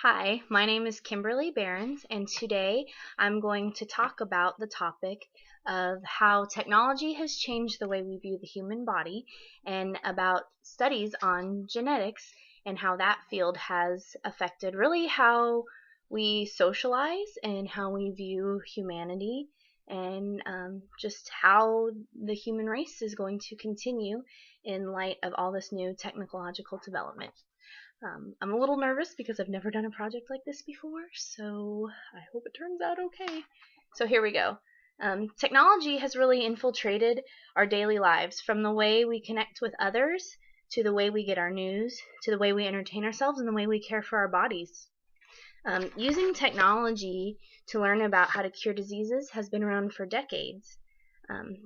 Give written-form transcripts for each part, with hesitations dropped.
Hi, my name is Kimberly Berens, and today I'm going to talk about the topic of how technology has changed the way we view the human body and about studies on genetics and how that field has affected really how we socialize and how we view humanity and just how the human race is going to continue in light of all this new technological development. I'm a little nervous because I've never done a project like this before, so I hope it turns out okay. So here we go. Technology has really infiltrated our daily lives, from the way we connect with others, to the way we get our news, to the way we entertain ourselves, and the way we care for our bodies. Using technology to learn about how to cure diseases has been around for decades.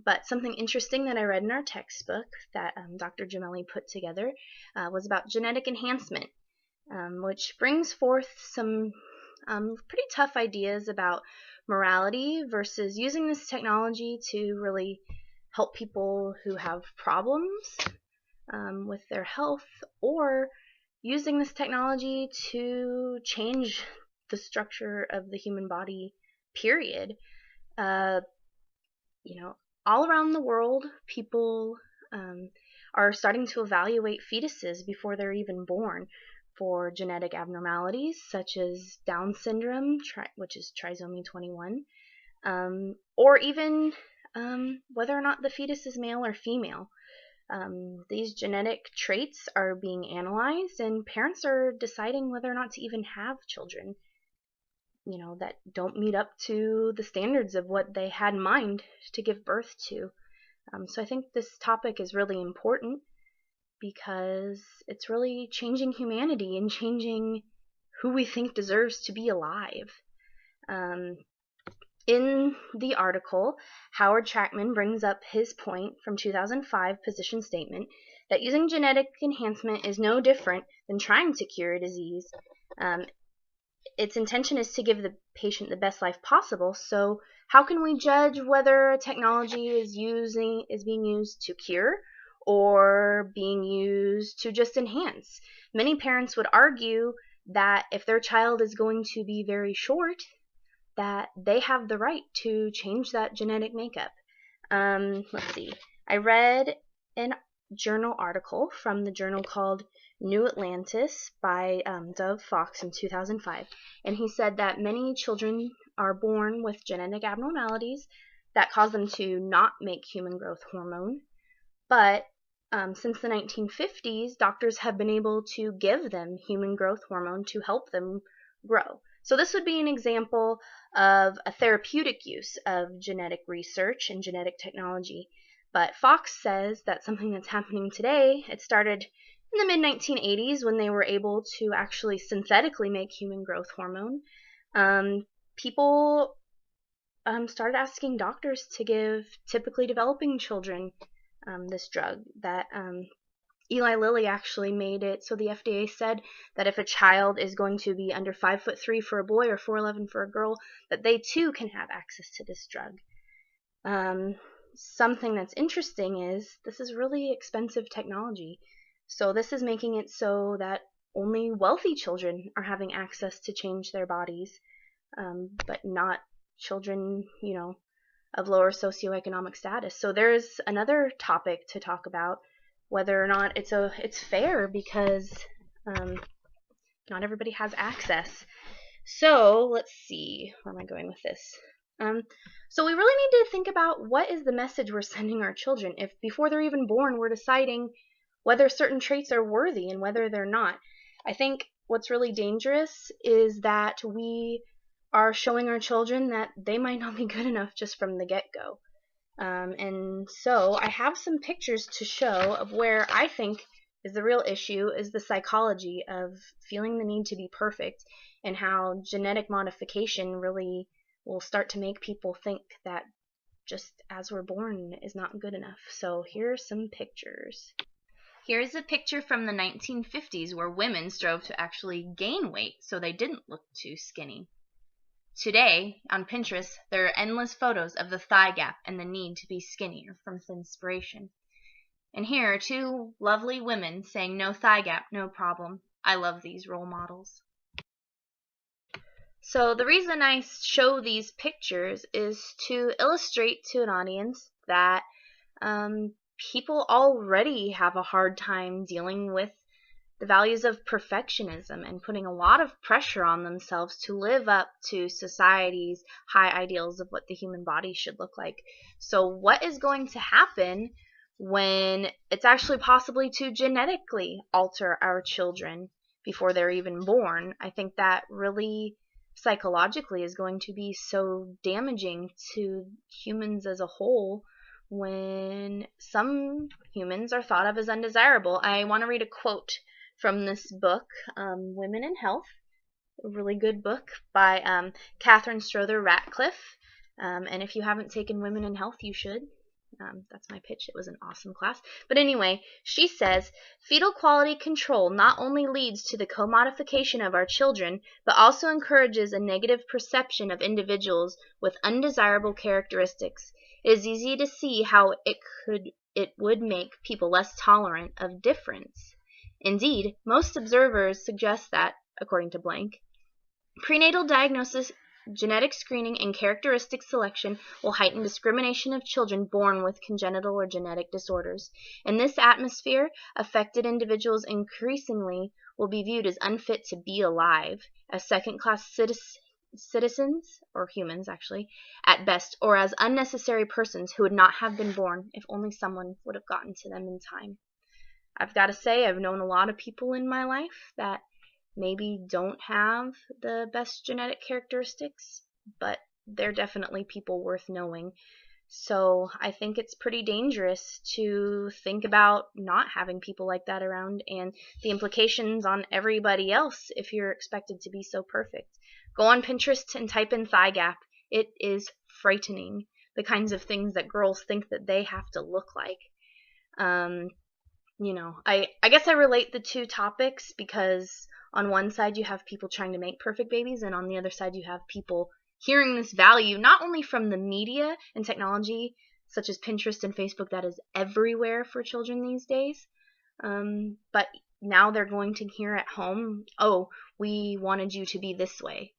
But something interesting that I read in our textbook that Dr. Gemelli put together was about genetic enhancement, which brings forth some pretty tough ideas about morality versus using this technology to really help people who have problems with their health, or using this technology to change the structure of the human body, period. Uh, all around the world, people are starting to evaluate fetuses before they're even born for genetic abnormalities such as Down syndrome, which is trisomy 21, or even whether or not the fetus is male or female. These genetic traits are being analyzed, and parents are deciding whether or not to even have children, that don't meet up to the standards of what they had in mind to give birth to. So I think this topic is really important because it's really changing humanity and changing who we think deserves to be alive. Um, in the article, Howard Trackman brings up his point from 2005 position statement that using genetic enhancement is no different than trying to cure a disease. Its intention is to give the patient the best life possible, so how can we judge whether a technology is being used to cure or being used to just enhance? Many parents would argue that if their child is going to be very short, that they have the right to change that genetic makeup. Let's see. I read an journal article from the journal called New Atlantis by Dov Fox in 2005, and he said that many children are born with genetic abnormalities that cause them to not make human growth hormone, but since the 1950s, doctors have been able to give them human growth hormone to help them grow. So this would be an example of a therapeutic use of genetic research and genetic technology. But Fox says that something that's happening today, it started in the mid-1980s when they were able to actually synthetically make human growth hormone. People started asking doctors to give typically developing children this drug that Eli Lilly actually made it so the FDA said that if a child is going to be under 5'3" for a boy or 4'11" for a girl, that they too can have access to this drug. Something that's interesting is this is really expensive technology. So this is making it so that only wealthy children are having access to change their bodies, but not children, of lower socioeconomic status. So there's another topic to talk about, whether or not it's fair, because not everybody has access. So let's see, where am I going with this? So we really need to think about what is the message we're sending our children if before they're even born we're deciding whether certain traits are worthy and whether they're not. I think what's really dangerous is that we are showing our children that they might not be good enough just from the get-go. And so I have some pictures to show of where I think is the real issue is the psychology of feeling the need to be perfect, and how genetic modification really will start to make people think that just as we're born is not good enough. So here are some pictures. Here's a picture from the 1950s where women strove to actually gain weight so they didn't look too skinny. Today, on Pinterest, there are endless photos of the thigh gap and the need to be skinnier from inspiration. And here are two lovely women saying no thigh gap, no problem. I love these role models. So the reason I show these pictures is to illustrate to an audience that people already have a hard time dealing with the values of perfectionism and putting a lot of pressure on themselves to live up to society's high ideals of what the human body should look like. So what is going to happen when it's actually possibly to genetically alter our children before they're even born? I think that really psychologically is going to be so damaging to humans as a whole when some humans are thought of as undesirable. I want to read a quote from this book, Women in Health, a really good book by Catherine Strother Ratcliffe. And if you haven't taken Women in Health, you should. That's my pitch. It was an awesome class. But anyway, she says, fetal quality control not only leads to the commodification of our children, but also encourages a negative perception of individuals with undesirable characteristics. It is easy to see how it would make people less tolerant of difference. Indeed, most observers suggest that, according to blank, prenatal diagnosis, genetic screening, and characteristic selection will heighten discrimination of children born with congenital or genetic disorders. In this atmosphere, affected individuals increasingly will be viewed as unfit to be alive, as second-class citizens, or humans actually, at best, or as unnecessary persons who would not have been born if only someone would have gotten to them in time. I've got to say, I've known a lot of people in my life that maybe don't have the best genetic characteristics, but they're definitely people worth knowing. So I think it's pretty dangerous to think about not having people like that around and the implications on everybody else if you're expected to be so perfect. Go on Pinterest and type in thigh gap. It is frightening, the kinds of things that girls think that they have to look like. I guess I relate the two topics because on one side you have people trying to make perfect babies, and on the other side you have people hearing this value not only from the media and technology such as Pinterest and Facebook that is everywhere for children these days, but now they're going to hear at home, oh, we wanted you to be this way,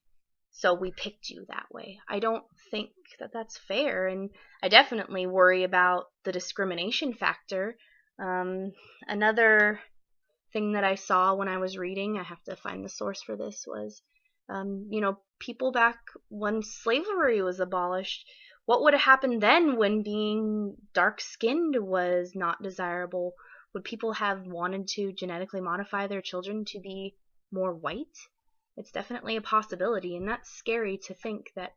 so we picked you that way. I don't think that that's fair, and I definitely worry about the discrimination factor. Another thing that I saw when I was reading, I have to find the source for this, was, people back when slavery was abolished, what would have happened then when being dark-skinned was not desirable? Would people have wanted to genetically modify their children to be more white? It's definitely a possibility, and that's scary to think that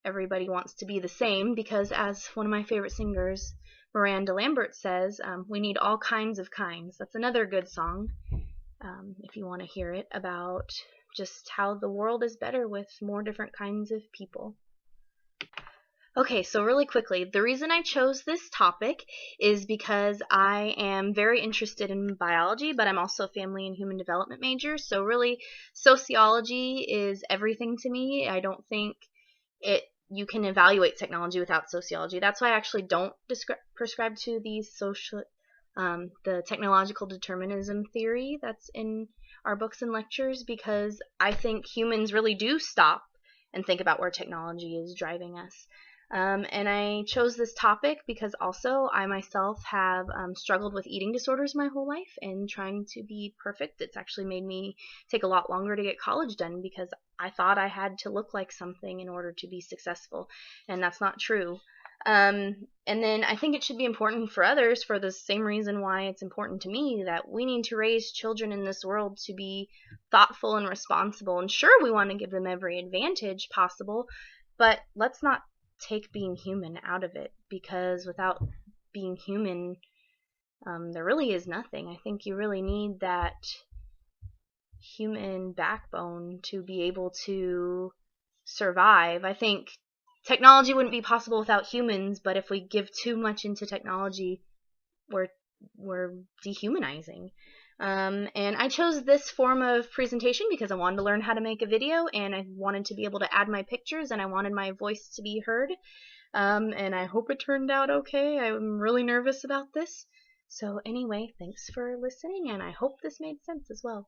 everybody wants to be the same, because as one of my favorite singers, Miranda Lambert, says, we need all kinds of kinds. That's another good song, if you want to hear it, about just how the world is better with more different kinds of people. Okay, so really quickly, the reason I chose this topic is because I am very interested in biology, but I'm also a family and human development major, so really sociology is everything to me. I don't think you can evaluate technology without sociology. That's why I actually don't prescribe to the technological determinism theory that's in our books and lectures, because I think humans really do stop and think about where technology is driving us. And I chose this topic because also I myself have struggled with eating disorders my whole life, and trying to be perfect, it's actually made me take a lot longer to get college done because I thought I had to look like something in order to be successful, and that's not true. And then I think it should be important for others for the same reason why it's important to me, that we need to raise children in this world to be thoughtful and responsible. And sure, we want to give them every advantage possible, but let's not take being human out of it, because without being human, there really is nothing. I think you really need that human backbone to be able to survive. I think technology wouldn't be possible without humans, but if we give too much into technology, we're dehumanizing. And I chose this form of presentation because I wanted to learn how to make a video, and I wanted to be able to add my pictures, and I wanted my voice to be heard. And I hope it turned out okay. I'm really nervous about this. So anyway, thanks for listening, and I hope this made sense as well.